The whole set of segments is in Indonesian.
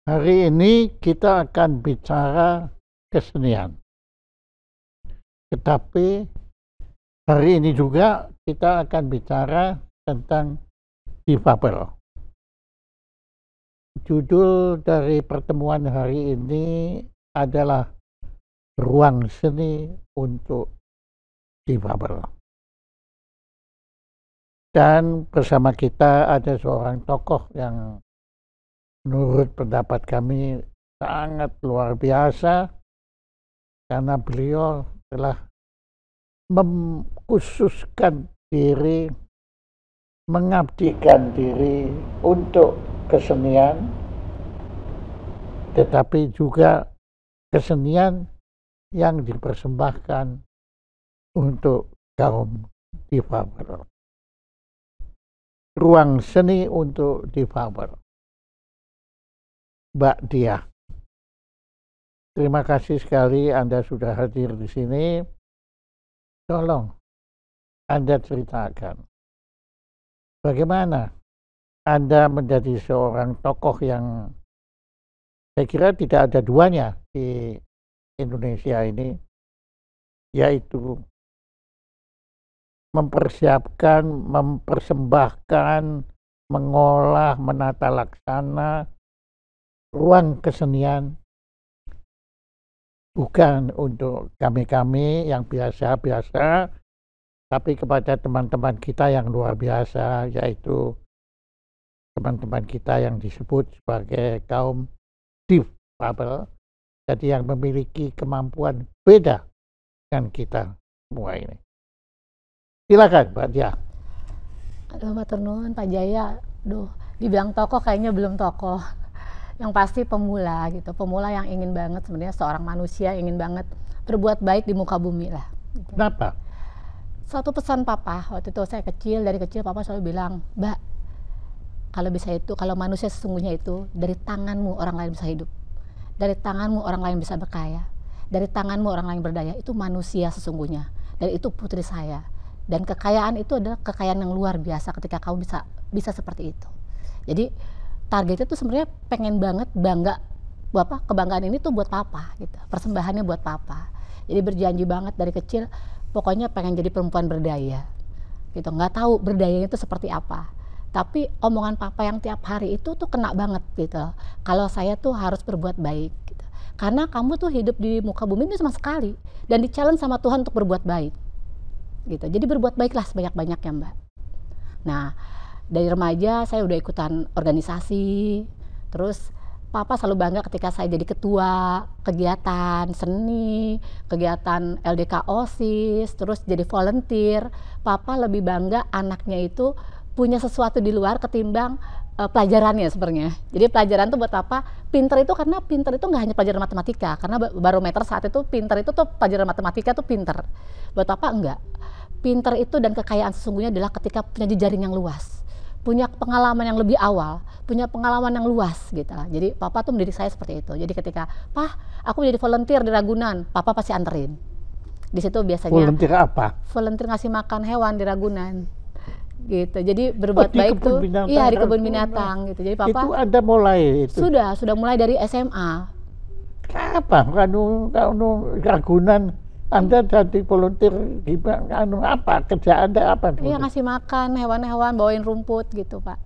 Hari ini kita akan bicara kesenian, tetapi hari ini juga kita akan bicara tentang difabel. Judul dari pertemuan hari ini adalah Ruang Seni untuk Difabel. Dan bersama kita ada seorang tokoh yang menurut pendapat kami sangat luar biasa, karena beliau telah mengkhususkan diri, mengabdikan diri untuk kesenian, tetapi juga kesenian yang dipersembahkan untuk kaum difabel. Ruang seni untuk difabel. Mbak Diah, terima kasih sekali Anda sudah hadir di sini. Tolong Anda ceritakan bagaimana Anda menjadi seorang tokoh yang saya kira tidak ada duanya di Indonesia ini, yaitu mempersiapkan, mempersembahkan, mengolah, menata laksana ruang kesenian bukan untuk kami-kami yang biasa-biasa, tapi kepada teman-teman kita yang luar biasa, yaitu teman-teman kita yang disebut sebagai kaum difabel, jadi yang memiliki kemampuan beda dengan kita semua ini. Silakan Mbak Diah. Aduh, matur nuwun Pak Jaya. Dibilang tokoh kayaknya belum tokoh. Yang pasti pemula gitu. Pemula yang ingin banget, sebenarnya seorang manusia ingin banget berbuat baik di muka bumi lah. Gitu. Kenapa? Satu pesan Papa, waktu itu saya kecil, dari kecil Papa selalu bilang, Mbak, kalau bisa itu, kalau manusia sesungguhnya itu, dari tanganmu orang lain bisa hidup. Dari tanganmu orang lain bisa berkaya. Dari tanganmu orang lain berdaya. Itu manusia sesungguhnya. Dan itu putri saya. Dan kekayaan itu adalah kekayaan yang luar biasa ketika kamu bisa seperti itu. Jadi targetnya tuh sebenarnya pengen banget bangga, kebanggaan ini tuh buat Papa gitu. Persembahannya buat Papa. Jadi berjanji banget dari kecil pokoknya pengen jadi perempuan berdaya. Gitu. Nggak tahu berdayanya itu seperti apa. Tapi omongan Papa yang tiap hari itu tuh kena banget gitu. Kalau saya tuh harus berbuat baik gitu. Karena kamu tuh hidup di muka bumi itu cuma sekali dan di-challenge sama Tuhan untuk berbuat baik. Gitu. Jadi berbuat baiklah sebanyak-banyaknya Mbak. Nah, dari remaja saya udah ikutan organisasi, terus Papa selalu bangga ketika saya jadi ketua kegiatan seni, kegiatan LDK OSIS, terus jadi volunteer. Papa lebih bangga anaknya itu punya sesuatu di luar ketimbang pelajarannya sebenarnya. Jadi pelajaran tuh buat Papa, pinter itu karena pinter itu nggak hanya pelajaran matematika, karena barometer saat itu pinter itu tuh pelajaran matematika tuh pinter. Buat Papa enggak. Pinter itu dan kekayaan sesungguhnya adalah ketika punya jejaring yang luas, punya pengalaman yang lebih awal, punya pengalaman yang luas gitu. Jadi Papa tuh mendidik saya seperti itu. Jadi ketika, Pak, aku jadi volunteer di Ragunan, Papa pasti anterin. Di situ biasanya volunteer apa? Volunteer ngasih makan hewan di Ragunan. Gitu. Jadi berbuat baik tuh iya di kebun binatang gitu. Jadi Papa itu ada mulai itu. Sudah mulai dari SMA. Kapan kamu Ragunan Anda jadi volunteer di apa? Kerja Anda apa? Iya, ngasih makan hewan-hewan, bawain rumput gitu, Pak.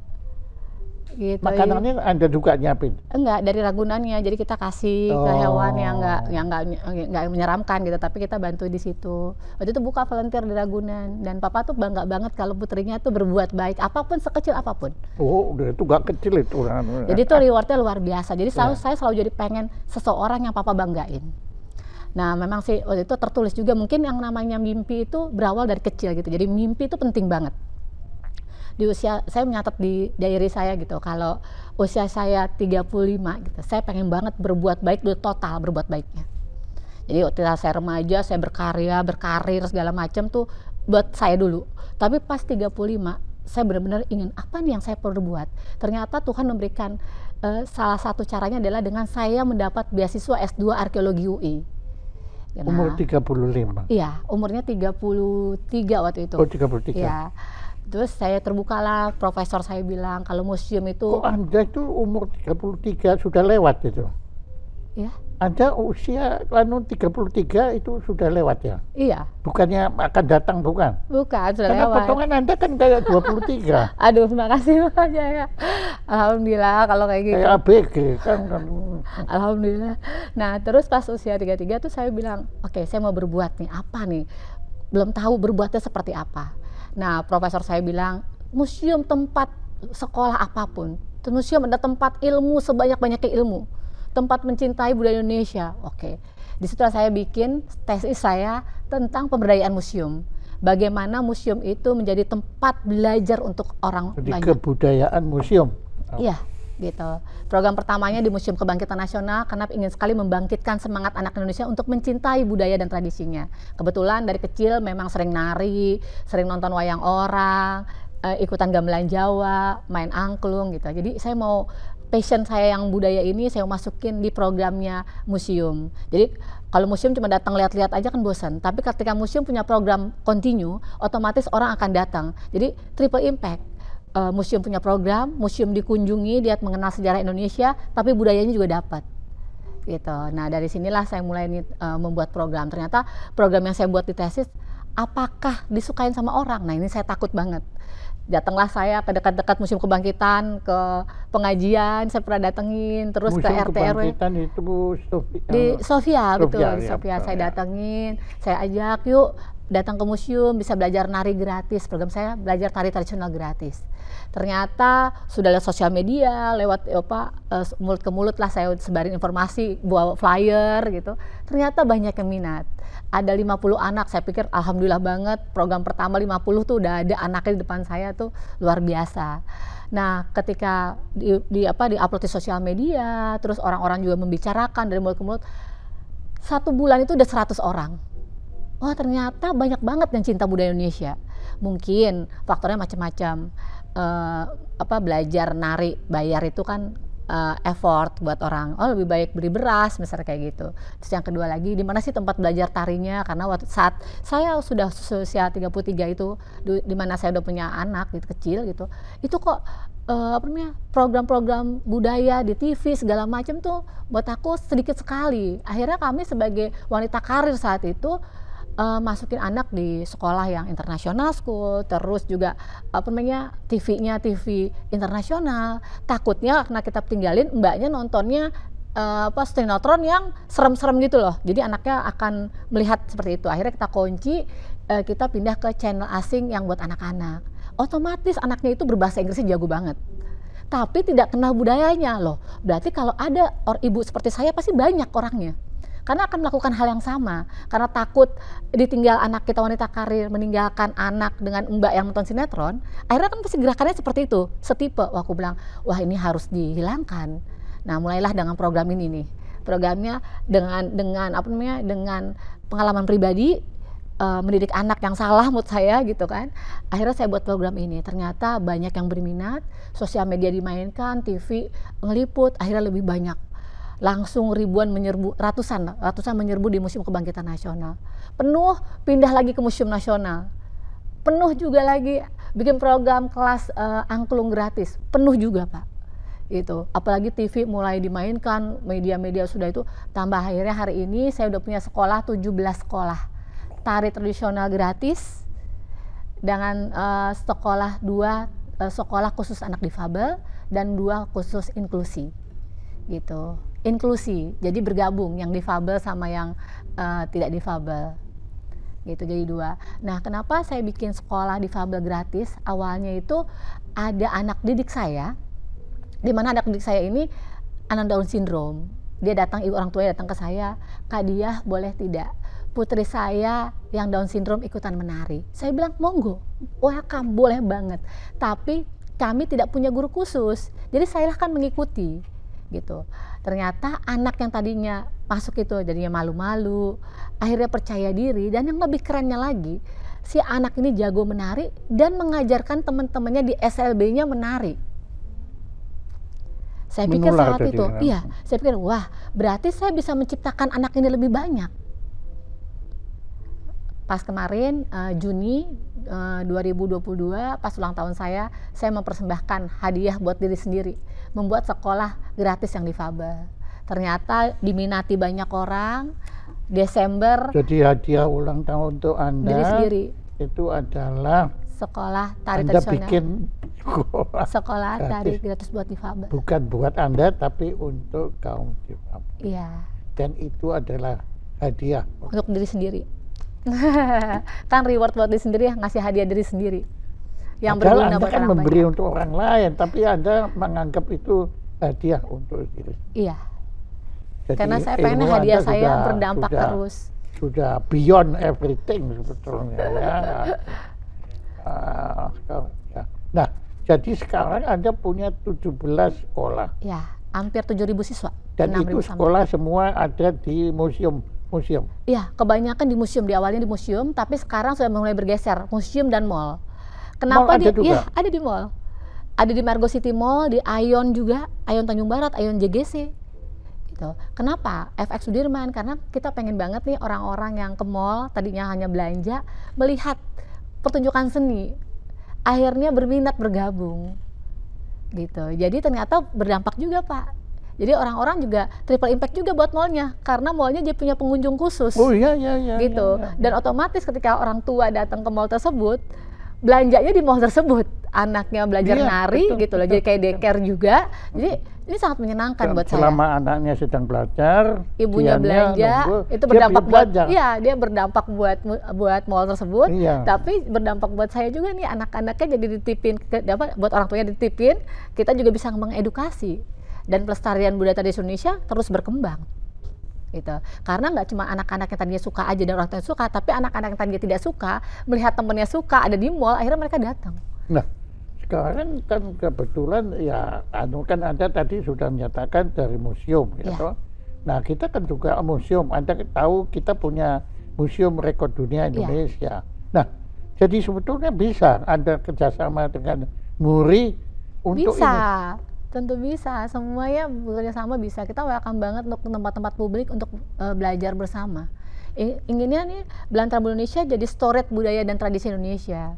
Gitu. Makanannya Anda juga nyiapin? Enggak, dari Ragunannya. Jadi kita kasih ke hewan yang enggak menyeramkan gitu, tapi kita bantu di situ. Waktu itu buka volunteer di Ragunan dan Papa tuh bangga banget kalau putrinya tuh berbuat baik, apapun sekecil apapun. Oh, udah itu gak kecil itu. Jadi itu rewardnya luar biasa. Jadi saya selalu jadi pengen seseorang yang Papa banggain. Nah memang sih waktu itu tertulis juga mungkin yang namanya mimpi itu berawal dari kecil gitu. Jadi mimpi itu penting banget. Di usia, saya menyatat di diary saya gitu, kalau usia saya 35 gitu, saya pengen banget berbuat baik, total berbuat baiknya. Jadi waktu saya remaja, saya berkarya, berkarir segala macam tuh buat saya dulu. Tapi pas 35, saya benar-benar ingin apa nih yang saya perlu buat. Ternyata Tuhan memberikan salah satu caranya adalah dengan saya mendapat beasiswa S2 Arkeologi UI. Nah, umur 35? Iya, umurnya 33 waktu itu. Oh, 33. Iya. Terus saya terbukalah, profesor saya bilang kalau museum itu Kok Anda itu umur 33 sudah lewat itu? ya, Anda usia 33 itu sudah lewat ya? iya, Bukannya akan datang, bukan? bukan sudah Karena lewat. potongan Anda kan kayak 23. Aduh, terima kasih Pak Jaya. Alhamdulillah kalau kayak gitu. Kayak ABG kan. Alhamdulillah. Nah, terus pas usia 33 tuh saya bilang, oke, saya mau berbuat nih, apa nih? Belum tahu berbuatnya seperti apa. Nah, profesor saya bilang, museum tempat sekolah apapun. Museum ada tempat ilmu sebanyak-banyaknya ilmu. Tempat mencintai budaya Indonesia. Oke. Di situ saya bikin tesis saya tentang pemberdayaan museum. Bagaimana museum itu menjadi tempat belajar untuk orang Jadi banyak. kebudayaan museum. Iya, gitu. Program pertamanya di Museum Kebangkitan Nasional karena ingin sekali membangkitkan semangat anak Indonesia untuk mencintai budaya dan tradisinya. Kebetulan dari kecil memang sering nari, sering nonton wayang orang, ikutan gamelan Jawa, main angklung gitu. Jadi saya mau passion saya yang budaya ini saya mau masukin di programnya museum. Jadi kalau museum cuma datang lihat-lihat aja kan bosan. Tapi ketika museum punya program continue, otomatis orang akan datang. Jadi triple impact. Museum punya program, museum dikunjungi, dia mengenal sejarah Indonesia, tapi budayanya juga dapat. Gitu. Nah dari sinilah saya mulai membuat program. Ternyata program yang saya buat di tesis, apakah disukain sama orang? Nah ini saya takut banget. Datanglah saya ke dekat-dekat Museum Kebangkitan, ke pengajian, saya pernah datengin, terus Museum ke RT RW. Kebangkitan itu Di Sofia, betul, Sofia, di ya, Sofia betul, saya ya. datengin, saya ajak yuk datang ke museum, bisa belajar nari gratis. Program saya belajar tari tradisional gratis. Ternyata sudah lewat sosial media, lewat mulut ke mulut lah saya sebarin informasi, bawa flyer gitu. Ternyata banyak yang minat. Ada 50 anak, saya pikir alhamdulillah banget, program pertama 50 tuh udah ada anaknya di depan saya tuh luar biasa. Nah, ketika di-upload di sosial media, terus orang-orang juga membicarakan dari mulut ke mulut, 1 bulan itu udah 100 orang. Wah, ternyata banyak banget yang cinta budaya Indonesia. Mungkin faktornya macam-macam. Belajar nari bayar itu kan effort buat orang. Oh, lebih baik beli beras misalnya kayak gitu. Terus yang kedua lagi, di mana sih tempat belajar tarinya? Karena saat saya sudah usia 33 itu, di mana saya udah punya anak gitu, kecil gitu, itu kok program-program budaya di TV segala macam tuh buat aku sedikit sekali. Akhirnya kami sebagai wanita karir saat itu masukin anak di sekolah yang international school, terus juga TV-nya TV internasional. Takutnya karena kita tinggalin, mbaknya nontonnya sinetron yang serem-serem gitu loh. Jadi anaknya akan melihat seperti itu. Akhirnya kita kunci, kita pindah ke channel asing yang buat anak-anak. Otomatis anaknya itu berbahasa Inggrisnya jago banget. Tapi tidak kenal budayanya loh. Berarti kalau ada ibu seperti saya pasti banyak orangnya. Karena akan melakukan hal yang sama, karena takut ditinggal anak kita wanita karir, meninggalkan anak dengan mbak yang nonton sinetron, akhirnya kan pasti gerakannya seperti itu, setipe. Wah, aku bilang, wah ini harus dihilangkan. Nah mulailah dengan program ini nih, programnya dengan pengalaman pribadi, mendidik anak yang salah menurut saya gitu kan. Akhirnya saya buat program ini, ternyata banyak yang berminat, sosial media dimainkan, TV ngeliput, akhirnya lebih banyak. Langsung ribuan menyerbu, ratusan menyerbu di Museum Kebangkitan Nasional. Penuh, pindah lagi ke Museum Nasional. Penuh juga lagi, bikin program kelas angklung gratis. Penuh juga Pak. Itu. Apalagi TV mulai dimainkan, media-media sudah itu. Tambah akhirnya hari ini saya udah punya sekolah, 17 sekolah. Tari tradisional gratis, dengan sekolah khusus anak difabel, dan 2 khusus inklusi. Gitu. Inklusi, jadi bergabung yang difabel sama yang tidak difabel gitu, jadi 2. Nah kenapa saya bikin sekolah difabel gratis? Awalnya itu ada anak didik saya, di mana anak didik saya ini anak Down syndrome. Dia datang, ibu orang tuanya datang ke saya, Kak Diah boleh tidak putri saya yang Down syndrome ikutan menari? Saya bilang monggo, welcome, boleh banget, tapi kami tidak punya guru khusus, jadi saya kan mengikuti gitu. Ternyata anak yang tadinya masuk itu jadinya malu-malu, akhirnya percaya diri, dan yang lebih kerennya lagi, si anak ini jago menari dan mengajarkan teman-temannya di SLB-nya menari. Saya pikir saat itu, saya pikir wah, berarti saya bisa menciptakan anak ini lebih banyak. Pas kemarin Juni 2022 pas ulang tahun saya mempersembahkan hadiah buat diri sendiri, membuat sekolah gratis yang difabel. Ternyata diminati banyak orang. Desember. Jadi hadiah ulang tahun untuk Anda diri sendiri itu adalah sekolah tari Anda tradisional. bikin sekolah tari gratis. gratis buat difabel. Bukan buat Anda tapi untuk kaum difabel. Iya. Dan itu adalah hadiah Untuk diri sendiri. Kan reward buat diri sendiri, ngasih hadiah diri sendiri. Yang Padahal berguna Anda buat kan orang memberi banyak. untuk orang lain, tapi Anda menganggap itu hadiah untuk diri. Iya. Jadi Karena saya pengen ilmu hadiah Anda saya berdampak sudah, terus. Sudah beyond everything sebetulnya ya. Ya. Nah, jadi sekarang Anda punya 17 sekolah. Ya, hampir 7.000 siswa. Dan 6.000 itu sekolah semua ada di museum. Iya, kebanyakan di museum, diawalnya di museum, tapi sekarang sudah mulai bergeser, museum dan mall. Kenapa Mall ada juga? Iya, ada di mall. Ada di Margo City Mall, di Ion juga, Ion Tanjung Barat, Ion JGC. Gitu. Kenapa? FX Sudirman, karena kita pengen banget nih orang-orang yang ke mall, tadinya hanya belanja, melihat pertunjukan seni. Akhirnya berminat bergabung. Gitu. Jadi ternyata berdampak juga, Pak. Jadi orang-orang juga triple impact juga buat mallnya, karena mallnya dia punya pengunjung khusus. Oh iya. Gitu. Dan otomatis ketika orang tua datang ke mall tersebut, belanjanya di mall tersebut. Anaknya belajar nari betul, gitu loh, jadi kayak daycare juga. Jadi ini sangat menyenangkan buat saya. Selama anaknya sedang belajar, Ibunya belanja, itu berdampak dia berdampak buat mall tersebut. Iya. Tapi berdampak buat saya juga nih, anak-anaknya jadi dititipin buat orang tuanya dititipin, kita juga bisa mengedukasi. Dan pelestarian budaya tradisi Indonesia terus berkembang. Gitu. Karena nggak cuma anak-anak yang tadinya suka aja dan orang tua suka, tapi anak-anak yang tadinya tidak suka melihat temennya suka ada di mall, akhirnya mereka datang. Nah, sekarang kan kebetulan ya kan Anda tadi sudah menyatakan dari museum gitu. Nah, kita kan juga museum. Anda tahu kita punya Museum Rekor Dunia Indonesia. Nah, jadi sebetulnya bisa Anda kerjasama dengan MURI untuk bisa. ini. Tentu bisa, semuanya bekerja sama bisa. Kita welcome banget untuk tempat-tempat publik untuk belajar bersama. Inginnya nih Belantara Indonesia jadi storage budaya dan tradisi Indonesia.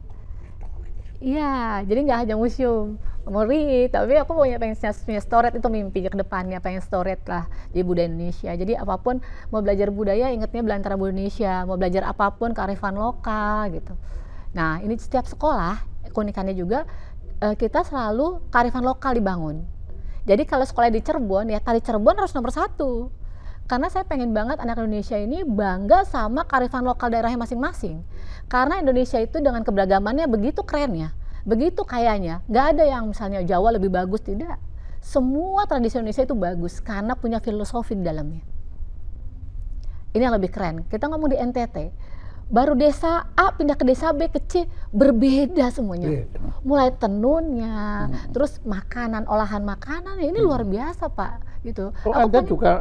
Iya, jadi nggak hanya museum, MURI, tapi aku pengen storage, itu mimpi ke depannya, pengen storage lah di budaya Indonesia. Jadi apapun mau belajar budaya, ingetnya Belantara Indonesia. Mau belajar apapun kearifan lokal gitu. Nah, ini setiap sekolah keunikannya juga. Kita selalu kearifan lokal dibangun. Jadi kalau sekolah di Cirebon, ya tari Cirebon harus nomor 1. Karena saya pengen banget anak Indonesia ini bangga sama kearifan lokal daerahnya masing-masing. Karena Indonesia itu dengan keberagamannya begitu kerennya, begitu kayanya. Gak ada yang misalnya Jawa lebih bagus, tidak. Semua tradisi Indonesia itu bagus karena punya filosofi di dalamnya. Ini yang lebih keren. Kita ngomong di NTT. Baru desa A pindah ke desa B ke C, berbeda semuanya. Mulai tenunnya, terus makanan, olahan makanan, ini luar biasa Pak. Gitu. Oh, Anda juga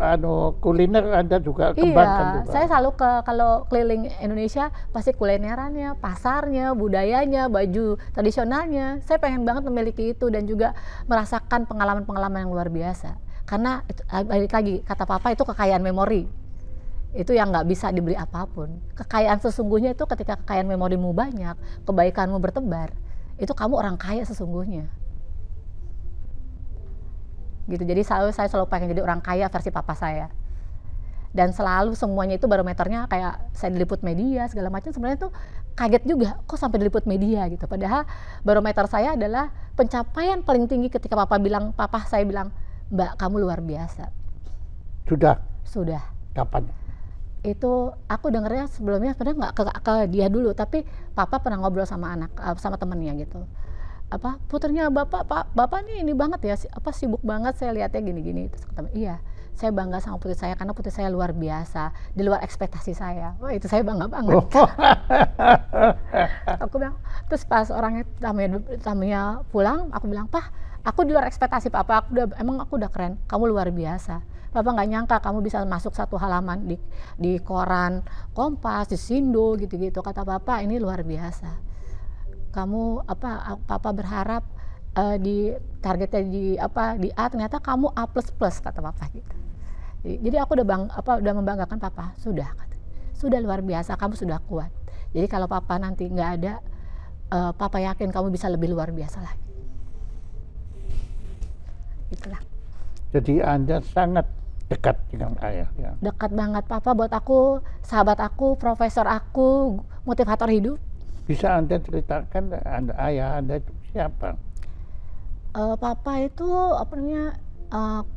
kuliner Anda juga kembangkan juga. Saya selalu kalau keliling Indonesia pasti kulinerannya, pasarnya, budayanya, baju tradisionalnya. Saya pengen banget memiliki itu dan juga merasakan pengalaman-pengalaman yang luar biasa. Karena balik lagi kata Papa itu kekayaan memori. Itu yang nggak bisa dibeli apapun. Kekayaan sesungguhnya itu ketika kekayaan memorimu banyak, kebaikanmu bertebar, itu kamu orang kaya sesungguhnya. Gitu. Jadi saya selalu pengen jadi orang kaya versi papa saya. Dan selalu semuanya itu barometernya kayak saya diliput media segala macam, sebenarnya tuh kaget juga kok sampai diliput media gitu. Padahal barometer saya adalah pencapaian paling tinggi ketika papa saya bilang, "Mbak, kamu luar biasa." Sudah. Kapan? Itu aku dengernya sebelumnya sebenarnya nggak ke dia dulu, tapi papa pernah ngobrol sama sama temennya gitu. Puternya bapak nih ini banget ya, sibuk banget saya lihatnya gini-gini. Terus kata, iya saya bangga sama putri saya karena putri saya luar biasa, di luar ekspektasi saya. Wah itu saya bangga banget. Aku bilang, terus pas orangnya tamunya pulang, aku bilang, "Pak, aku di luar ekspektasi papa, aku udah keren, kamu luar biasa. Papa nggak nyangka kamu bisa masuk satu halaman di koran Kompas, di Sindo gitu-gitu. Kata papa ini luar biasa. Kamu papa berharap di targetnya di A, ternyata kamu A++ kata papa gitu. Jadi aku udah membanggakan papa. Sudah luar biasa, kamu sudah kuat. Jadi kalau papa nanti nggak ada, Papa yakin kamu bisa lebih luar biasa lagi. Itulah. Jadi Anda sangat dekat dengan ayah ya. Dekat banget. Papa buat aku, sahabat aku, profesor aku, motivator hidup. Bisa Anda ceritakan ayah Anda itu siapa? Papa itu apa namanya,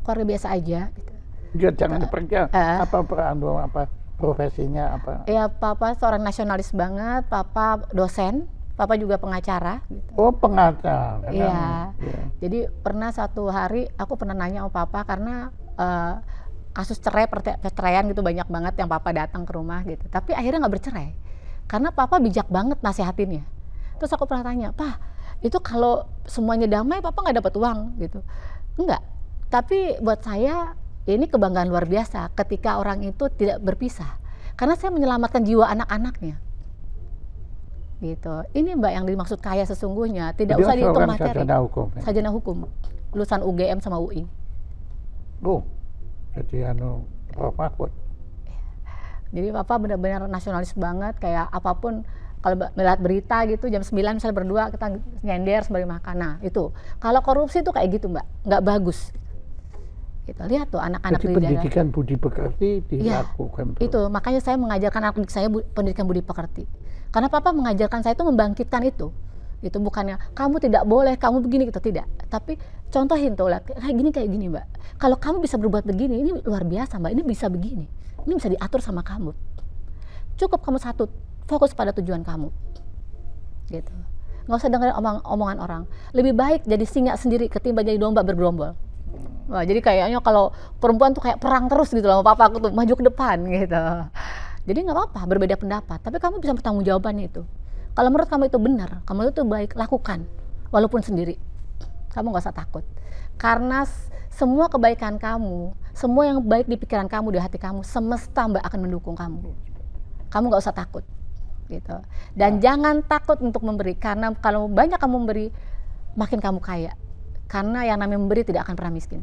keluarga biasa aja gitu. Ya, jangan dipercaya apa profesinya apa? Ya, Papa seorang nasionalis banget, Papa dosen, Papa juga pengacara gitu. Oh, pengacara. Iya. Ya. Jadi pernah satu hari aku pernah nanya sama Papa karena kasus cerai, perceraian gitu banyak banget yang Papa datang ke rumah gitu. Tapi akhirnya nggak bercerai. Karena Papa bijak banget nasihatinnya. Terus aku pernah tanya, "Pak, itu kalau semuanya damai Papa nggak dapat uang?" gitu. Enggak. Tapi buat saya ini kebanggaan luar biasa ketika orang itu tidak berpisah. Karena saya menyelamatkan jiwa anak-anaknya. Gitu. Ini Mbak yang dimaksud kaya sesungguhnya, tidak usah dihitung materi. Sarjana hukum. Ya? Sarjana hukum. Lulusan UGM sama UI. Oh, jadi Prof. Mahfud. Jadi Papa benar-benar nasionalis banget, kayak apapun kalau melihat berita gitu jam 9 misalnya berdua kita nyender sembari makan. Nah, itu. Kalau korupsi itu kayak gitu, Mbak. Nggak bagus. Gitu. Lihat tuh anak-anak di pendidikan budi pekerti dilakukan. Ya, itu makanya saya mengajarkan anak saya pendidikan budi pekerti. Karena Papa mengajarkan saya itu membangkitkan itu. Itu bukannya kamu tidak boleh, kamu begini gitu, tidak. Tapi contohin tuh, kayak gini Mbak. Kalau kamu bisa berbuat begini, ini luar biasa Mbak, ini bisa begini. Ini bisa diatur sama kamu. Cukup kamu satu, fokus pada tujuan kamu. Gitu. Nggak usah dengerin omongan orang. Lebih baik jadi singa sendiri ketimbang jadi domba bergerombol. Wah, jadi kayaknya kalau perempuan tuh kayak perang terus gitu loh sama Papa aku tuh, maju ke depan gitu. Jadi nggak apa-apa berbeda pendapat, tapi kamu bisa bertanggung jawabannya itu. Kalau menurut kamu itu benar, kamu itu baik, lakukan walaupun sendiri. Kamu nggak usah takut, karena semua kebaikan kamu, semua yang baik di pikiran kamu, di hati kamu, semesta Mbak akan mendukung kamu. Kamu nggak usah takut, gitu. Dan jangan takut untuk memberi, karena kalau banyak kamu memberi, makin kamu kaya. Karena yang namanya memberi tidak akan pernah miskin.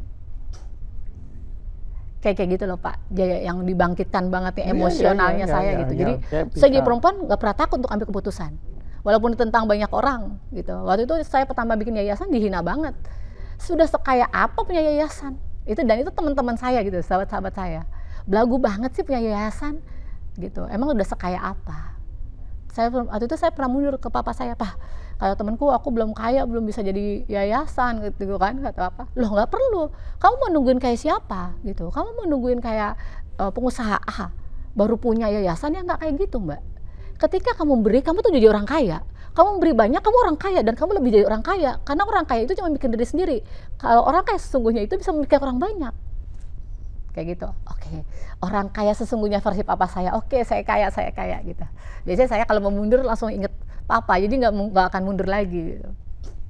Kayak gitu loh Pak, yang dibangkitkan banget ya emosionalnya saya gitu. Jadi saya jadi perempuan nggak pernah takut untuk ambil keputusan, walaupun tentang banyak orang gitu. Waktu itu saya pertama bikin yayasan dihina banget. Sudah sekaya apa punya yayasan? Itu dan itu teman-teman saya gitu, sahabat-sahabat saya. Belagu banget sih punya yayasan gitu. Emang udah sekaya apa? Waktu itu saya pernah mundur ke Papa saya, Pak, kalau temanku aku belum kaya, belum bisa jadi yayasan gitu kan, kata apa? Loh nggak perlu, kamu mau nungguin kayak siapa gitu? Kamu mau nungguin kayak pengusaha baru punya yayasan? Ya nggak kayak gitu Mbak. Ketika kamu beri, kamu tuh jadi orang kaya. Kamu beri banyak, kamu orang kaya dan kamu lebih jadi orang kaya. Karena orang kaya itu cuma bikin diri sendiri. Kalau orang kaya sesungguhnya itu bisa memikirkan orang banyak. Kayak gitu. Oke. Orang kaya sesungguhnya versi Papa saya. Oke, saya kaya gitu. Biasanya saya kalau mau mundur langsung inget Papa, jadi nggak akan mundur lagi gitu.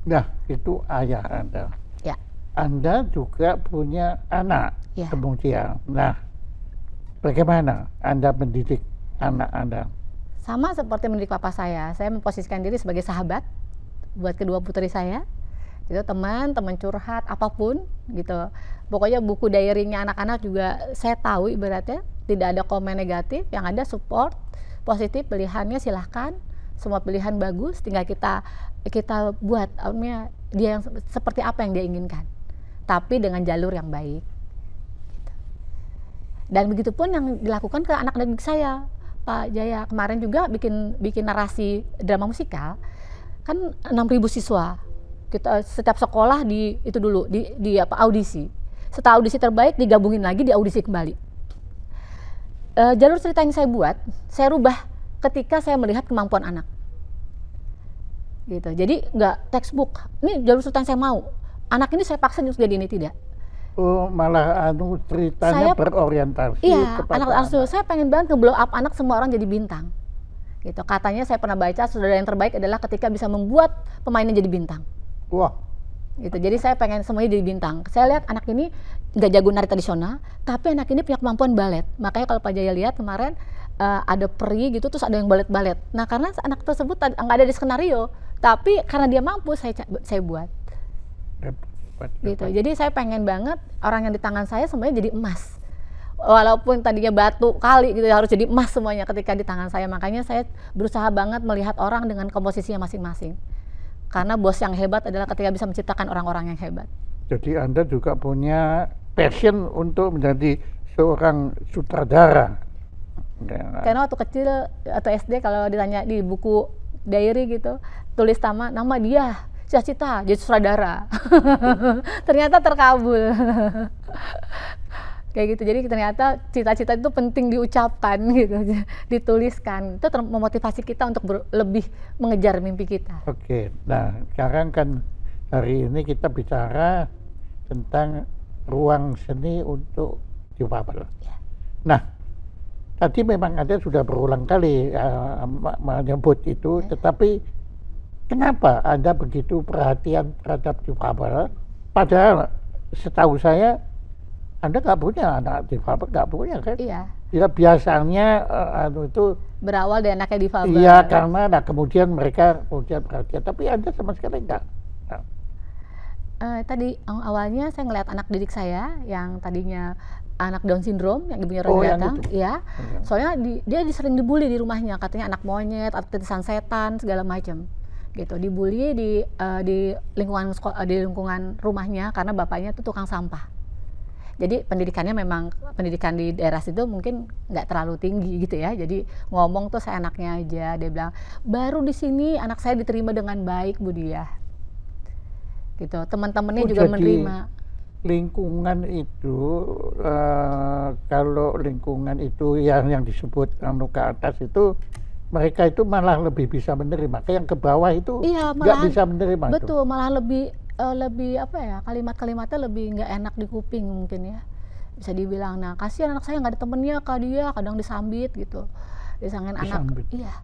Nah, itu ayah Anda. Ya. Anda juga punya anak ya. Kemudian. Nah, bagaimana Anda mendidik anak Anda? Sama seperti mendidik Papa saya memposisikan diri sebagai sahabat buat kedua putri saya. Itu teman curhat apapun gitu. Pokoknya buku diary-nya anak-anak juga saya tahu ibaratnya tidak ada komen negatif, yang ada support positif, pilihannya silahkan, semua pilihan bagus, tinggal kita buat dia yang seperti apa yang dia inginkan, tapi dengan jalur yang baik gitu. Dan begitupun yang dilakukan ke anak-anak saya. Pak Jaya kemarin juga bikin narasi drama musikal kan 6.000 siswa. Kita setiap sekolah di audisi. Setelah audisi terbaik digabungin lagi di audisi kembali. Jalur cerita yang saya buat, saya rubah ketika saya melihat kemampuan anak. Gitu. Jadi nggak textbook. Ini jalur cerita yang saya mau. Anak ini saya paksa untuk jadi ini, tidak. Oh, malah ceritanya berorientasi kepada anak. Saya pengen banget nge-blow up anak, semua orang jadi bintang. Gitu. Katanya saya pernah baca saudara yang terbaik adalah ketika bisa membuat pemainnya jadi bintang. Wah. Gitu. Jadi saya pengen semuanya jadi bintang. Saya lihat anak ini nggak jago nari tradisional, tapi anak ini punya kemampuan balet. Makanya kalau Pak Jaya lihat kemarin ada peri gitu, terus ada yang balet-balet. Nah karena anak tersebut nggak ada di skenario, tapi karena dia mampu saya buat. Gitu. Jadi saya pengen banget orang yang di tangan saya semuanya jadi emas. walaupun tadinya batu kali gitu harus jadi emas semuanya ketika di tangan saya. Makanya saya berusaha banget melihat orang dengan komposisinya masing-masing. Karena bos yang hebat adalah ketika bisa menciptakan orang-orang yang hebat. Jadi Anda juga punya passion untuk menjadi seorang sutradara. Karena waktu kecil atau SD kalau ditanya di buku diary gitu, tulis nama dia, cita-cita jadi sutradara. Ternyata terkabul. Kayak gitu. Jadi ternyata cita-cita itu penting diucapkan gitu, dituliskan. Itu memotivasi kita untuk lebih mengejar mimpi kita. Oke. Nah, sekarang kan hari ini kita bicara tentang ruang seni untuk difabel. Ya. Nah, tadi memang Anda sudah berulang kali menyebut itu, tetapi kenapa Anda begitu perhatian terhadap difabel? Padahal setahu saya Anda nggak punya anak difabel, nggak punya kan? Iya. Ya biasanya itu berawal dari anaknya difabel. iya, karena kemudian mereka kemudian perhatian, tapi Anda sama sekali enggak. Tadi awalnya saya ngeliat anak didik saya yang tadinya anak Down syndrome yang ibunya Oh, orang yang datang, itu. ya. Soalnya dia sering dibully di rumahnya, katanya anak monyet, atau titisan setan segala macam, gitu. Dibully di lingkungan rumahnya karena bapaknya tuh tukang sampah. Jadi pendidikannya memang pendidikan di daerah situ mungkin nggak terlalu tinggi gitu ya. Jadi ngomong tuh seenaknya aja. Dia bilang baru di sini anak saya diterima dengan baik Bu Diah. Gitu. Teman-temannya juga menerima. Lingkungan itu kalau lingkungan itu yang disebut ke atas itu mereka itu malah lebih bisa menerima. Kayak yang ke bawah itu nggak bisa menerima. Betul, malah lebih apa ya, kalimat-kalimatnya lebih nggak enak di kuping mungkin ya, bisa dibilang. Nah kasihan anak saya nggak ada temennya, kak dia kadang disambit gitu, disangin anak, iya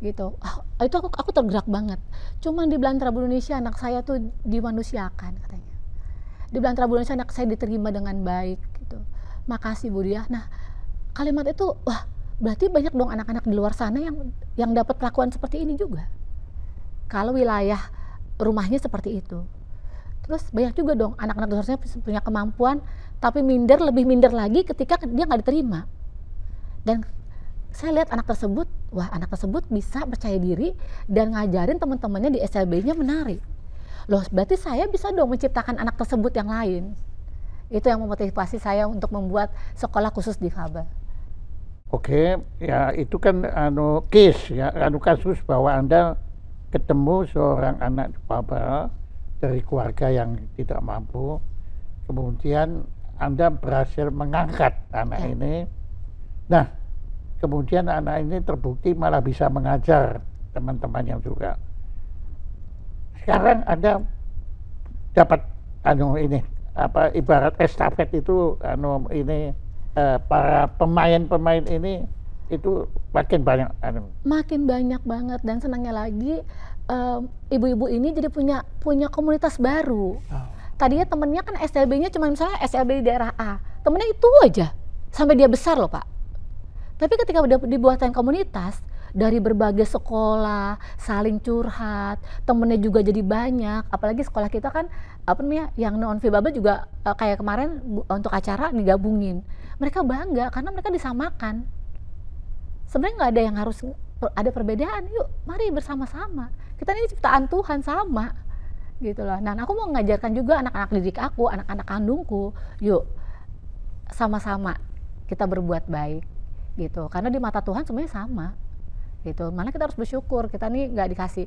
gitu. Itu aku tergerak banget. Cuman di Belantara Indonesia anak saya tuh dimanusiakan katanya, di Belantara Indonesia anak saya diterima dengan baik gitu. Makasih Bu Diah. Nah kalimat itu wah berarti banyak dong anak-anak di luar sana yang dapat perlakuan seperti ini juga kalau wilayah rumahnya seperti itu. Terus banyak juga dong anak-anak seharusnya punya kemampuan tapi lebih minder lagi ketika dia nggak diterima. Dan saya lihat anak tersebut, wah anak tersebut bisa percaya diri dan ngajarin teman-temannya di SLB-nya menari. Loh berarti saya bisa dong menciptakan anak tersebut yang lain. Itu yang memotivasi saya untuk membuat sekolah khusus difabel. Oke, ya itu kan case ya, kasus bahwa Anda ketemu seorang anak difabel dari keluarga yang tidak mampu, kemudian Anda berhasil mengangkat anak ini. Nah, kemudian anak ini terbukti malah bisa mengajar teman-temannya juga. Sekarang Anda dapat ibarat estafet itu para pemain-pemain ini itu makin banyak. Makin banyak banget, dan senangnya lagi ibu-ibu ini jadi punya komunitas baru. Tadinya temennya kan SLB-nya cuma misalnya SLB di daerah A, temennya itu aja sampai dia besar loh Pak. Tapi ketika udah dibuatkan komunitas dari berbagai sekolah, saling curhat, temennya juga jadi banyak. Apalagi sekolah kita kan yang non fibabel juga kayak kemarin untuk acara digabungin. Mereka bangga karena mereka disamakan. Sebenarnya nggak ada yang harus ada perbedaan. Yuk, mari bersama-sama. Kita ini ciptaan Tuhan sama, gitu loh. Nah, aku mau mengajarkan juga anak-anak didik aku, anak-anak kandungku. Yuk, sama-sama kita berbuat baik, gitu. Karena di mata Tuhan semuanya sama, gitu. Malah kita harus bersyukur. Kita nih nggak dikasih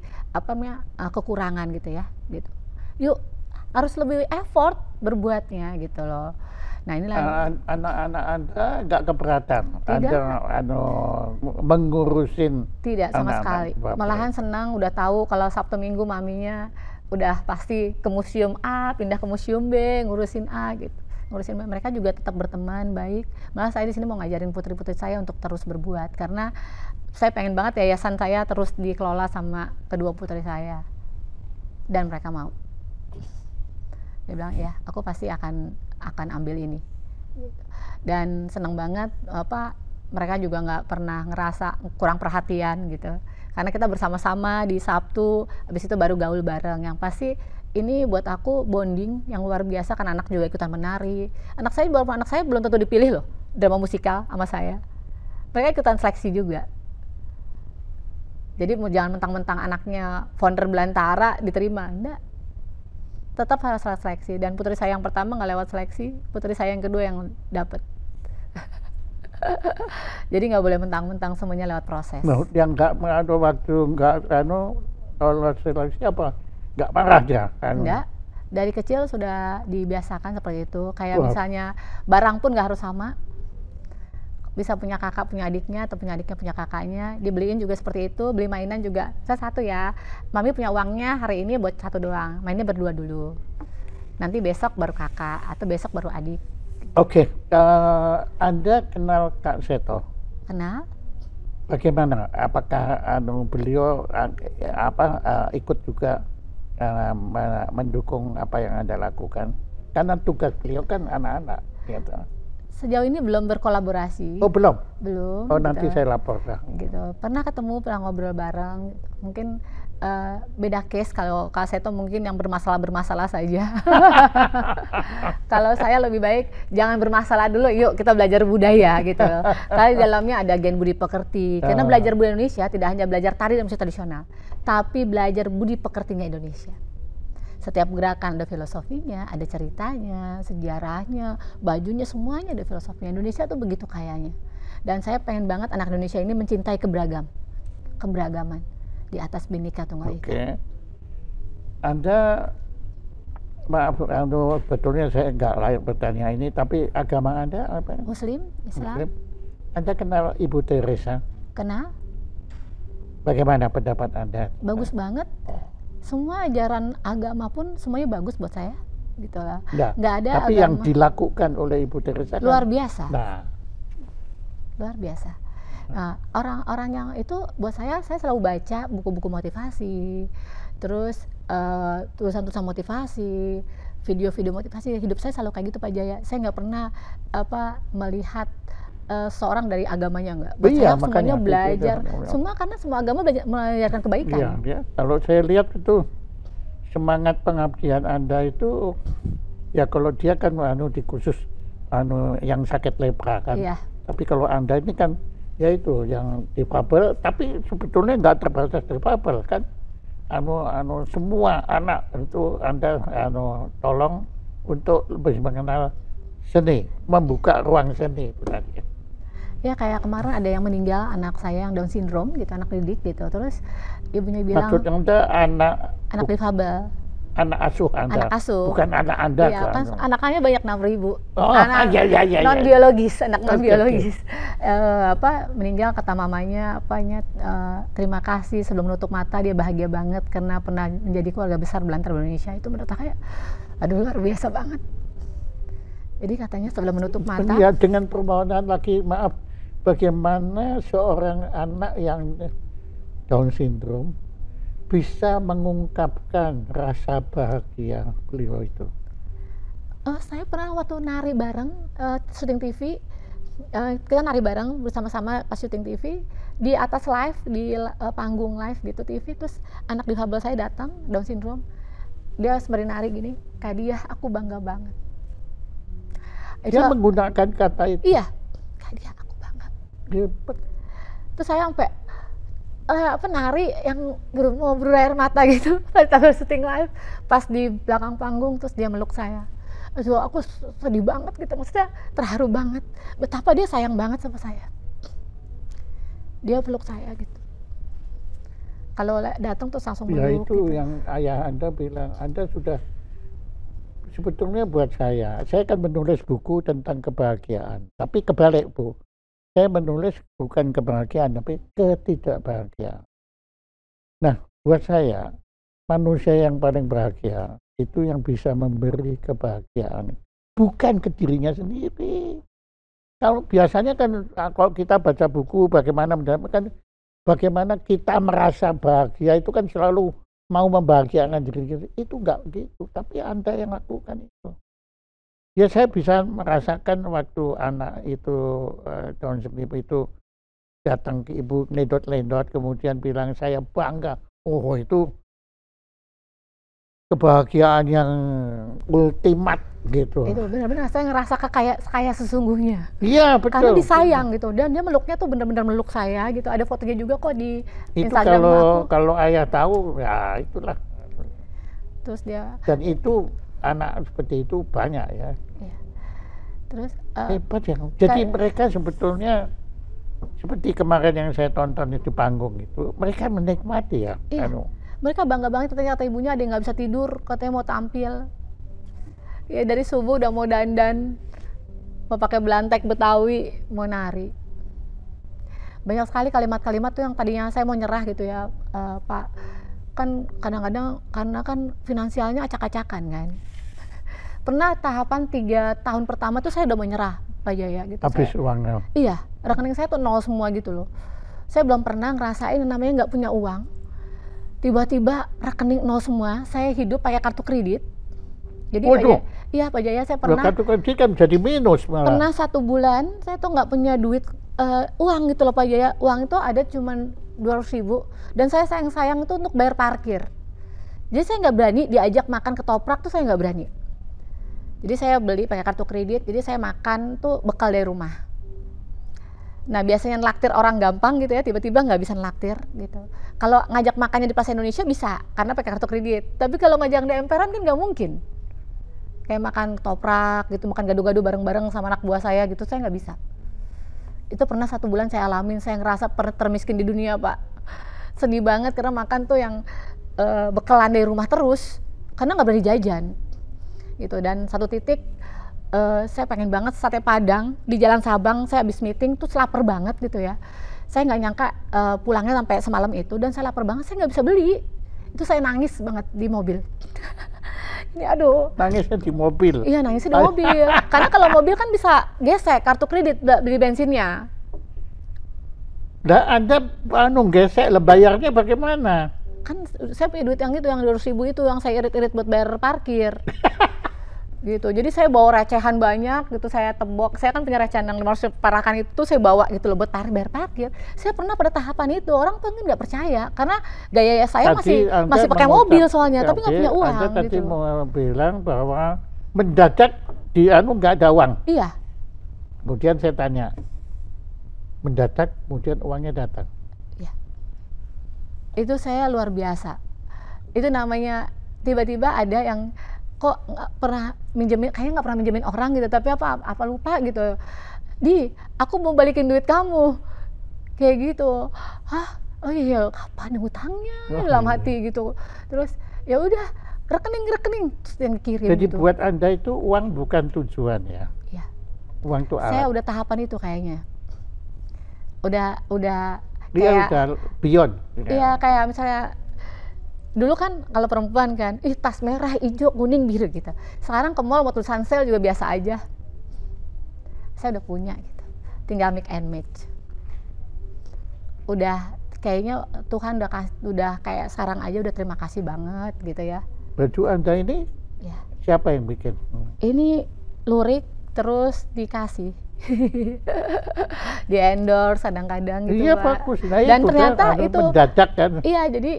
kekurangan, gitu ya, gitu. Yuk, harus lebih effort berbuatnya, gitu loh. Nah inilah anak-anak Anda nggak keberatan tidak. Anda mengurusin? Tidak sama sekali. Malahan senang udah tahu kalau Sabtu Minggu maminya udah pasti ke museum A, pindah ke museum B, ngurusin A gitu. Ngurusin B. Mereka juga tetap berteman baik. Malah saya di sini mau ngajarin putri-putri saya untuk terus berbuat karena saya pengen banget yayasan saya terus dikelola sama kedua putri saya. Dan mereka mau. Dia bilang ya, aku pasti akan ambil ini. Dan senang banget mereka juga nggak pernah ngerasa kurang perhatian gitu. Karena kita bersama-sama di Sabtu, habis itu baru gaul bareng. Yang pasti ini buat aku bonding yang luar biasa, kan anak juga ikutan menari. Anak saya belum tentu dipilih loh. drama musikal sama saya. Mereka ikutan seleksi juga. Jadi mau jangan mentang-mentang anaknya founder Belantara diterima, enggak. Tetap harus seleksi. Dan putri saya yang pertama nggak lewat seleksi, putri saya yang kedua yang dapet. Jadi nggak boleh mentang-mentang, semuanya lewat proses. Nah, yang nggak ada waktu nggak kalau seleksi apa? Nggak marah ya? Enggak. Dari kecil sudah dibiasakan seperti itu. Kayak Wah. misalnya barang pun nggak harus sama. Bisa punya kakak punya adiknya, atau punya adiknya punya kakaknya, dibeliin juga seperti itu. Beli mainan juga, saya satu ya, mami punya uangnya hari ini buat satu doang, mainnya berdua dulu, nanti besok baru kakak, atau besok baru adik. Oke, Anda kenal Kak Seto? Kenal? Bagaimana? Apakah beliau ikut juga mendukung apa yang Anda lakukan? Karena tugas beliau kan anak-anak, gitu. Sejauh ini belum berkolaborasi. Oh, belum? Belum. Oh, nanti gitu. saya lapor. Gitu. Pernah ketemu, pernah ngobrol bareng. Mungkin beda case. Kalau Kak Seto mungkin yang bermasalah saja. Kalau saya lebih baik jangan bermasalah dulu, yuk kita belajar budaya gitu. Karena di dalamnya ada gen budi pekerti. Karena belajar budaya Indonesia tidak hanya belajar tari dan musik tradisional, tapi belajar budi pekertinya Indonesia. Setiap gerakan ada filosofinya, ada ceritanya, sejarahnya, bajunya, semuanya ada filosofinya. Indonesia tuh begitu kayanya. Dan saya pengen banget anak Indonesia ini mencintai keberagaman di atas Bhinneka Tunggal Ika. Oke. Anda, maaf, betulnya saya nggak layak bertanya ini, tapi agama Anda apa? Muslim, Islam. Muslim. Anda kenal Ibu Teresa? Kenal? Bagaimana pendapat Anda? Bagus banget. Semua ajaran agama pun semuanya bagus buat saya, gitu lah. Nggak ada. Tapi agama yang dilakukan oleh Ibu Teresa luar biasa. Nah, luar biasa. Nah, orang-orang yang itu buat saya selalu baca buku-buku motivasi, terus tulisan-tulisan motivasi, video-video motivasi. Hidup saya selalu kayak gitu, Pak Jaya. Saya nggak pernah melihat seorang dari agamanya, enggak. Buat saya semuanya belajar, semua karena semua agama mengajarkan kebaikan. Iya, ya. Kalau saya lihat itu semangat pengabdian Anda itu, ya kalau dia kan di khusus yang sakit lepra kan. Iya. Tapi kalau Anda ini kan ya itu yang difabel, tapi sebetulnya nggak terbatas difabel kan. Semua anak itu Anda tolong untuk lebih mengenal seni, membuka ruang seni berarti. Ya kayak kemarin ada yang meninggal, anak saya yang Down syndrome gitu, anak didik gitu, terus ibunya bilang, maksudnya Anda anak difabel, anak asuh Anda, anak asuh, bukan anak Anda. Iya kan, anaknya banyak 6.000, anak non biologis, anak non biologis. Meninggal, kata mamanya terima kasih, sebelum menutup mata dia bahagia banget karena pernah menjadi keluarga besar Belantara Indonesia. Itu menurut saya aduh luar biasa banget. Jadi katanya sebelum menutup mata, ya, dengan permohonan lagi, maaf, bagaimana seorang anak yang Down syndrome bisa mengungkapkan rasa bahagia beliau itu? Saya pernah waktu nari bareng, syuting TV, kita nari bareng bersama-sama pas syuting TV, di atas live, di panggung live gitu TV, terus anak difabel saya datang, Down syndrome, dia sembari nari gini, Kak Diah, aku bangga banget. Dia menggunakan kata itu? Iya, Kak Diah, aku bangga. Hebat. Terus saya sampai nari yang mau berair mata gitu, sambil syuting live, pas di belakang panggung, terus dia meluk saya. Aduh, aku sedih banget gitu, maksudnya terharu banget, betapa dia sayang banget sama saya. Dia peluk saya gitu. Kalau datang tuh langsung meluk. Ya itu gitu. Yang ayah Anda bilang, Anda sudah, sebetulnya buat saya kan menulis buku tentang kebahagiaan, tapi kebalik Bu, saya menulis bukan kebahagiaan tapi ketidakbahagiaan. Nah, buat saya manusia yang paling bahagia itu yang bisa memberi kebahagiaan, bukan ke dirinya sendiri. Kalau biasanya kan kalau kita baca buku bagaimana kita merasa bahagia itu kan selalu mau membahagiakan diri kita, itu enggak begitu, tapi Anda yang lakukan itu. Ya saya bisa merasakan waktu anak itu Down syndrome itu datang ke ibu lendot-lendot kemudian bilang saya bangga, oh itu kebahagiaan yang ultimat gitu. Itu benar-benar saya ngerasa kayak sesungguhnya. Iya betul. Karena disayang gitu, dan dia meluknya tuh benar-benar meluk saya gitu. Ada fotonya juga kok di Itu Instagram aku. kalau ayah tahu ya itulah. Terus dia Dan itu anak seperti itu banyak ya. ya. Terus Hebat ya. Jadi kayak- mereka sebetulnya seperti kemarin yang saya tonton di panggung itu, mereka menikmati ya. Iya. Mereka bangga banget, katanya kata ibunya ada yang nggak bisa tidur, katanya mau tampil. Ya dari subuh udah mau dandan, mau pakai belantek Betawi, mau nari. Banyak sekali kalimat-kalimat tuh yang tadinya saya mau nyerah gitu ya, Pak. Kan kadang-kadang karena kan finansialnya acak-acakan kan. Pernah tahapan 3 tahun pertama tuh saya udah mau nyerah, Pak Jaya gitu. Habis uangnya. Iya, rekening saya tuh nol semua gitu loh. Saya belum pernah ngerasain yang namanya nggak punya uang. Tiba-tiba rekening nol semua, saya hidup pakai kartu kredit. Jadi Pak Jaya, iya Pak Jaya, saya pernah Kartu kredit kan jadi minus malah. pernah 1 bulan saya tuh nggak punya duit uang gitu loh Pak Jaya. Uang itu ada cuman 200.000 dan saya sayang-sayang itu untuk bayar parkir. Jadi saya nggak berani diajak makan ketoprak tuh, saya nggak berani. Jadi saya beli pakai kartu kredit, jadi saya makan tuh bekal dari rumah. Nah biasanya naktir orang gampang gitu ya, tiba-tiba nggak bisa naktir gitu. Kalau ngajak makannya di Plaza Indonesia bisa, karena pakai kartu kredit. Tapi kalau ngajak di emperan kan nggak mungkin. Kayak makan ketoprak gitu, makan gado-gado bareng-bareng sama anak buah saya gitu, saya nggak bisa. Itu pernah 1 bulan saya alamin, saya ngerasa termiskin di dunia Pak. Sedih banget karena makan tuh yang bekalan dari rumah terus, karena nggak berani jajan gitu. Dan satu titik saya pengen banget sate Padang di Jalan Sabang. Saya habis meeting tuh lapar banget gitu ya. Saya nggak nyangka pulangnya sampai semalam itu, dan saya lapar banget, saya nggak bisa beli. Itu saya nangis banget di mobil. Ini aduh. Nangisnya di mobil. Iya, nangisnya di mobil. Karena kalau mobil kan bisa gesek kartu kredit beli bensinnya. Nah, Anda gesek, bayarnya bagaimana? Kan saya punya duit yang itu, yang 200.000 itu yang saya irit-irit buat bayar parkir. Gitu. Jadi saya bawa recehan banyak gitu, saya tembok. Saya kan punya recehan yang 500 parakan itu saya bawa gitu loh buat bayar parkir. Saya pernah pada tahapan itu, orang tuh nggak percaya karena gaya saya masih pakai mobil soalnya, tapi nggak punya uang. Anda tadi gitu. mau bilang bahwa mendadak nggak ada uang. Iya. Kemudian saya tanya, mendadak kemudian uangnya datang. Iya. Itu saya luar biasa. Itu namanya tiba-tiba ada yang kok nggak pernah minjemin, kayaknya nggak pernah minjemin orang gitu, tapi apa lupa gitu. Aku mau balikin duit kamu, kayak gitu. Hah? Oh iya, kapan hutangnya? Dalam hati gitu. Terus ya udah, rekening terus yang kirim. Jadi gitu. buat Anda itu uang bukan tujuan ya? Iya. Uang itu alat. Saya udah tahapan itu kayaknya. Udah Dia kayak, udah beyond. iya kayak misalnya dulu kan kalau perempuan kan, tas merah, hijau, kuning, biru gitu. Sekarang ke mall mau tulisan sale juga biasa aja. Saya udah punya gitu. Tinggal mix and match. Udah kayaknya Tuhan udah kayak sekarang aja udah terima kasih banget gitu ya. Baju Anda ini Ya. siapa yang bikin? Ini lurik terus dikasih. Di endorse kadang-kadang gitu Iya Pak. bagus. Nah, Dan itu ternyata kan, itu mendadak kan. iya, jadi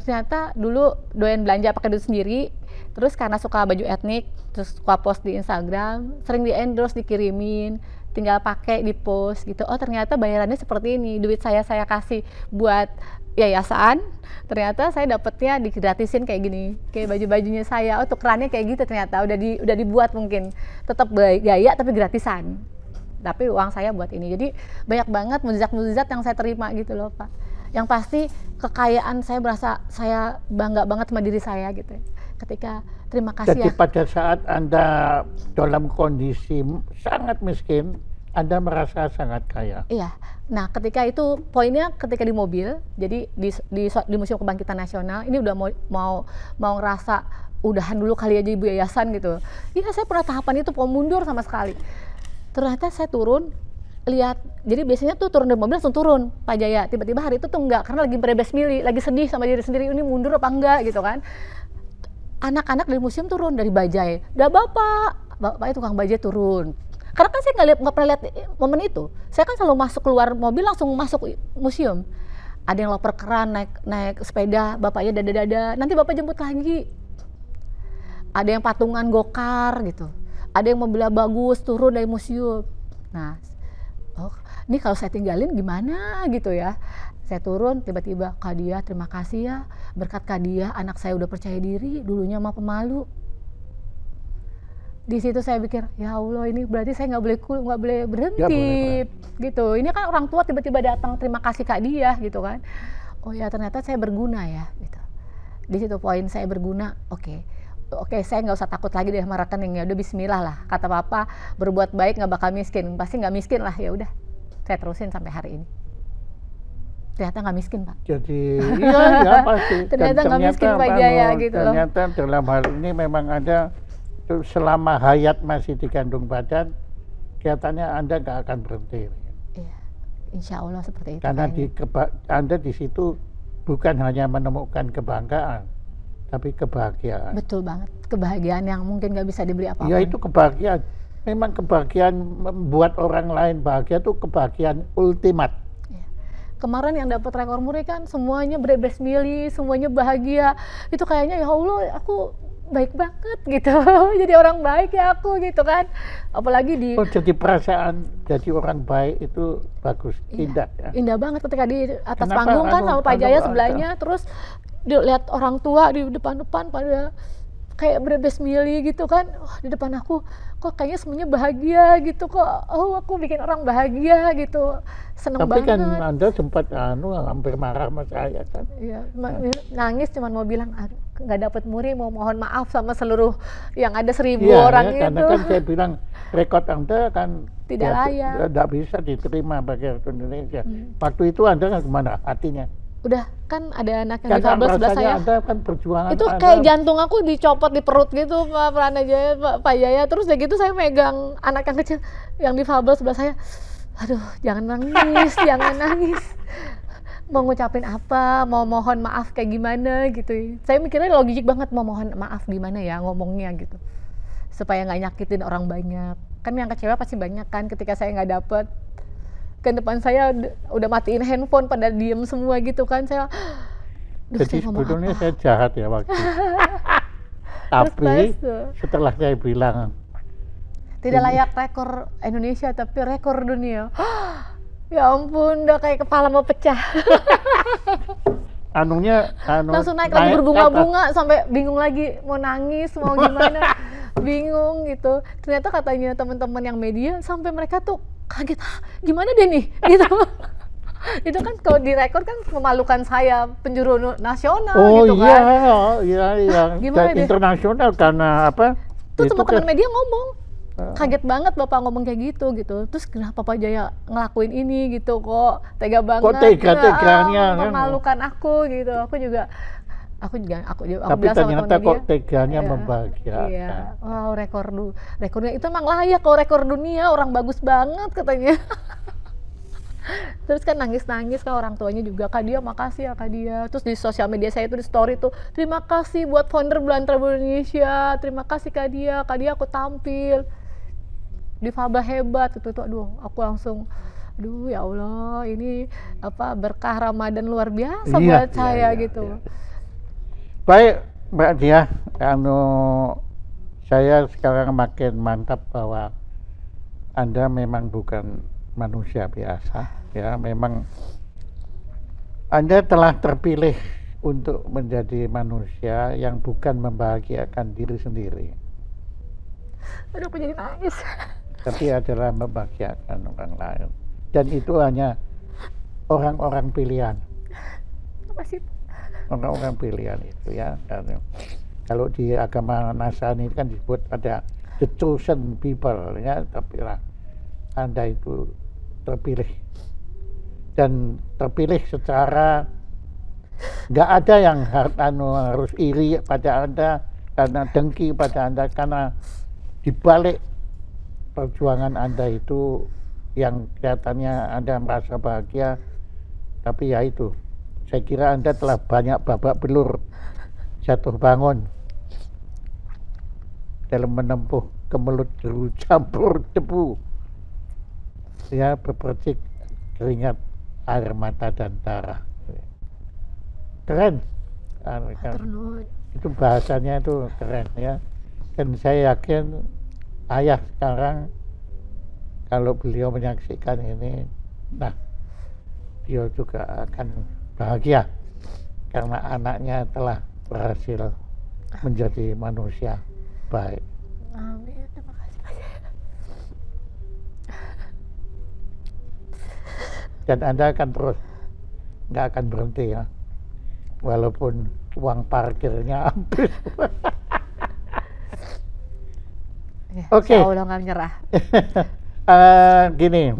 ternyata dulu doyan belanja pakai duit sendiri, terus karena suka baju etnik, terus suka post di Instagram, sering di endorse, dikirimin, tinggal pakai di post gitu. Oh ternyata bayarannya seperti ini, duit saya kasih buat yayasan, ternyata saya dapetnya digratisin kayak gini, kayak baju-bajunya saya. Oh tukerannya kayak gitu, ternyata udah dibuat, mungkin tetap gaya tapi gratisan, tapi uang saya buat ini. Jadi banyak banget mukjizat-mukjizat yang saya terima gitu loh Pak. Yang pasti kekayaan saya merasa saya bangga banget sama diri saya gitu. Ketika terima kasih. Jadi pada saat Anda dalam kondisi sangat miskin, Anda merasa sangat kaya. Iya. Nah ketika itu poinnya ketika di mobil, jadi di Museum Kebangkitan Nasional ini udah mau ngerasa udahan dulu kali aja ibu yayasan gitu. Iya saya pernah tahapan itu mau mundur sama sekali. Ternyata saya turun, lihat, jadi biasanya tuh turun dari mobil langsung turun Pak Jaya, tiba-tiba hari itu tuh enggak, karena lagi berebes milih, lagi sedih sama diri sendiri, ini mundur apa enggak gitu kan. Anak-anak dari museum turun dari bajai, udah bapak itu tukang bajai turun, karena kan saya nggak pernah lihat momen itu. Saya kan selalu masuk keluar mobil langsung masuk museum. Ada yang loper keran naik sepeda, bapaknya dada-dada, nanti bapak jemput lagi. ada yang patungan gokar gitu, ada yang mobilnya bagus turun dari museum. Nah, oh, ini kalau saya tinggalin gimana gitu ya. Saya turun, tiba-tiba, Kak Diah terima kasih ya, berkat Kak Diah anak saya udah percaya diri, dulunya mah pemalu. Di situ saya pikir, ya Allah ini berarti saya nggak boleh berhenti gitu. Ini kan orang tua tiba-tiba datang terima kasih Kak Diah gitu kan. Oh ya ternyata saya berguna ya gitu. Di situ poin saya berguna. Oke, saya nggak usah takut lagi deh sama rekeningnya. Udah Bismillah lah. Kata Papa, berbuat baik nggak bakal miskin. Pasti nggak miskin lah. Ya udah, saya terusin sampai hari ini. Ternyata nggak miskin Pak. Jadi ya pasti. ternyata nggak miskin Pak Jaya gitu loh. Ternyata dalam hal ini memang ada, selama hayat masih dikandung badan, kelihatannya Anda nggak akan berhenti. Iya, insya Allah seperti itu. Karena Anda di situ bukan hanya menemukan kebanggaan, tapi kebahagiaan. Betul banget, kebahagiaan yang mungkin nggak bisa dibeli apa-apa. Ya itu kebahagiaan. Memang kebahagiaan membuat orang lain bahagia itu kebahagiaan ultimat. Ya. Kemarin yang dapat rekor muri kan semuanya berbes milih, semuanya bahagia. Itu kayaknya ya Allah, aku baik banget gitu. Jadi orang baik ya aku gitu kan. Apalagi jadi perasaan jadi orang baik itu bagus, indah ya. Indah banget ketika di atas panggung kan sama Pak Jaya sebelahnya, terus lihat orang tua di depan-depan pada kayak berbes milih gitu kan. Di depan aku kok kayaknya semuanya bahagia gitu kok. Aku bikin orang bahagia gitu. Seneng banget. Tapi kan Anda sempat hampir marah sama saya kan. Iya, nangis cuman mau bilang nggak dapat muri, mau mohon maaf sama seluruh yang ada 1000 orang itu. Karena kan saya bilang rekod Anda kan tidak layak. Tidak bisa diterima bagi Indonesia. Waktu itu Anda gimana hatinya? Udah kan ada anak yang difabel sebelah saya. Anda kan perjuangan itu kayak jantung aku dicopot di perut gitu Pak Pranajaya, Pak Jaya. Terus udah gitu saya megang anak yang kecil yang difabel sebelah saya. Aduh, jangan nangis, jangan nangis. Mau ngucapin apa, mau mohon maaf kayak gimana gitu. Saya mikirnya logik banget, mau mohon maaf gimana ya ngomongnya gitu. Supaya nggak nyakitin orang banyak. Kan yang kecewa pasti banyak kan ketika saya nggak dapet. Kan depan saya udah matiin handphone, pada diem semua gitu kan. Saya jadi sebetulnya saya jahat ya waktu itu. Tapi setelah saya bilang tidak layak rekor Indonesia tapi rekor dunia. Ya ampun, udah kayak kepala mau pecah. Langsung naik lagi berbunga-bunga sampai bingung lagi mau nangis mau gimana. Bingung gitu. Ternyata katanya teman-teman yang media sampai mereka tuh kaget, gimana deh nih gitu. Itu kan kalau direkod kan memalukan saya penjuru nasional gitu kan. Iya. Gimana deh? Internasional karena apa? Tuh teman-teman media ngomong. Kaget banget Bapak ngomong kayak gitu. Terus kenapa Pak Jaya ngelakuin ini gitu, kok tega banget. Kok tega-teganya memalukan aku gitu. Aku tapi ternyata kok teganya membahagiakan. Iya. Wow, rekornya itu emang layak kalau rekor dunia, orang bagus banget katanya. Terus kan nangis-nangis kan orang tuanya juga, Kak Diah makasih ya Kak Diah. Terus di sosial media saya itu di story tuh, terima kasih buat founder Belantara Indonesia, terima kasih Kak Diah aku tampil difabel hebat itu. Aduh, aku langsung ya Allah, ini berkah Ramadan luar biasa buat saya gitu. Baik Mbak Diah, saya sekarang makin mantap bahwa Anda memang bukan manusia biasa ya. Memang Anda telah terpilih untuk menjadi manusia yang bukan membahagiakan diri sendiri. Aduh, aku jadi nangis. Tapi adalah membahagiakan orang lain. Dan itu hanya orang-orang pilihan. Apa sih? Orang-orang pilihan itu ya. Kalau di agama Nasrani kan disebut ada the chosen people ya, tapi lah Anda itu terpilih, dan terpilih secara nggak ada yang harus iri pada Anda karena dengki pada Anda, karena dibalik perjuangan Anda itu yang kelihatannya Anda merasa bahagia, tapi ya itu saya kira Anda telah banyak babak belur jatuh bangun dalam menempuh kemelut jeru campur debu ya, berpercik keringat, air mata dan darah. Keren. Itu bahasanya itu keren ya. Dan saya yakin ayah sekarang kalau beliau menyaksikan ini, nah beliau juga akan bahagia karena anaknya telah berhasil menjadi manusia baik. Amin, terima kasih Pak Jaya. Dan Anda akan terus, nggak akan berhenti ya, walaupun uang parkirnya habis. Oke. Insya Allah nggak menyerah. Gini,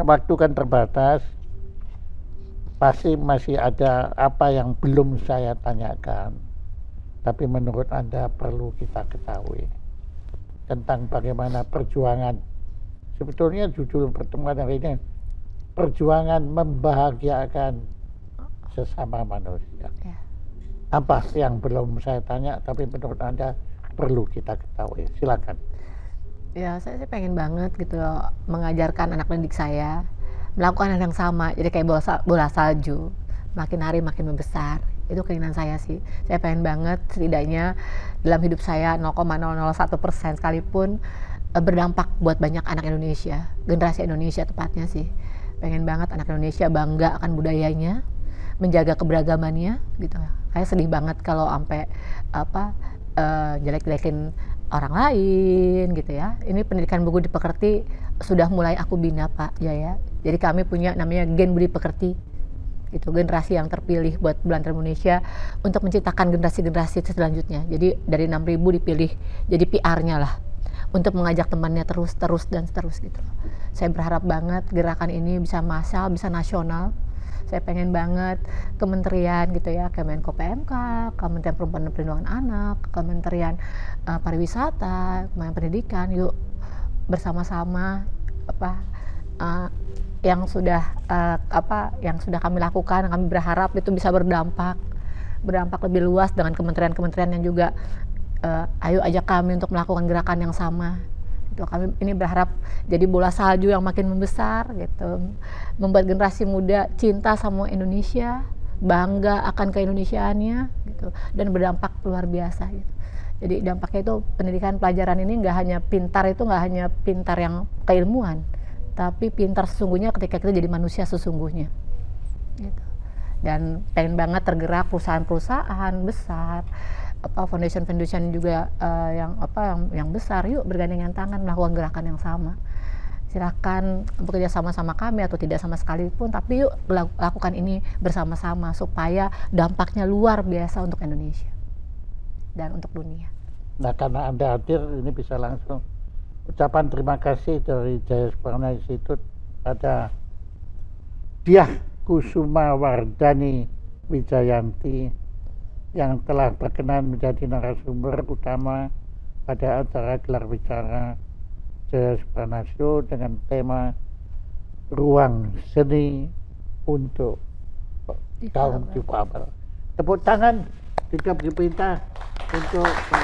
waktu kan terbatas, pasti masih ada apa yang belum saya tanyakan, tapi menurut Anda perlu kita ketahui tentang bagaimana perjuangan. Sebetulnya judul pertemuan hari ini, perjuangan membahagiakan sesama manusia. Ya. Apa yang belum saya tanya tapi menurut Anda perlu kita ketahui? Silakan. Ya, saya sih pengen banget gitu loh, mengajarkan anak didik saya melakukan hal yang sama. Jadi kayak bola salju, makin hari makin membesar. Itu keinginan saya sih. Saya pengen banget setidaknya dalam hidup saya 0,001% sekalipun berdampak buat banyak anak Indonesia, generasi Indonesia tepatnya sih. Pengen banget anak Indonesia bangga akan budayanya, menjaga keberagamannya gitu. Kayak sedih banget kalau sampai jelek-jelekin orang lain gitu ya. Ini pendidikan budi pekerti sudah mulai aku bina Pak Jaya. Jadi kami punya namanya gen budi pekerti. Itu generasi yang terpilih buat Belantara Indonesia untuk menciptakan generasi-generasi selanjutnya. Jadi dari 6.000 dipilih jadi PR-nya lah untuk mengajak temannya terus dan terus gitu. Saya berharap banget gerakan ini bisa massal, bisa nasional. Saya pengen banget kementerian gitu ya, Kemenko PMK, Kementerian Perempuan dan Perlindungan Anak, Kementerian Pariwisata, Kementerian Pendidikan, yuk bersama-sama yang sudah kami lakukan, kami berharap itu bisa berdampak lebih luas dengan kementerian-kementerian yang juga ayo ajak kami untuk melakukan gerakan yang sama. Kami ini berharap jadi bola salju yang makin membesar gitu, membuat generasi muda cinta sama Indonesia, bangga akan keindonesiaannya gitu, dan berdampak luar biasa gitu. Jadi dampaknya itu pendidikan pelajaran ini nggak hanya pintar yang keilmuan, tapi pintar sesungguhnya ketika kita jadi manusia sesungguhnya gitu. Dan pengen banget tergerak perusahaan-perusahaan besar, foundation juga yang besar, yuk bergandengan tangan melakukan gerakan yang sama. Silakan bekerja sama kami atau tidak sama sekali pun, tapi yuk lakukan ini bersama-sama supaya dampaknya luar biasa untuk Indonesia dan untuk dunia. Nah, karena Anda hadir, ini bisa langsung ucapan terima kasih dari Jaya Suprana Institute pada Diah Kusuma Wardani Wijayanti yang telah berkenan menjadi narasumber utama pada acara gelar bicara Jaya Suprana Show dengan tema Ruang Seni untuk Kaum Difabel. Tepuk tangan juga diminta untuk Pak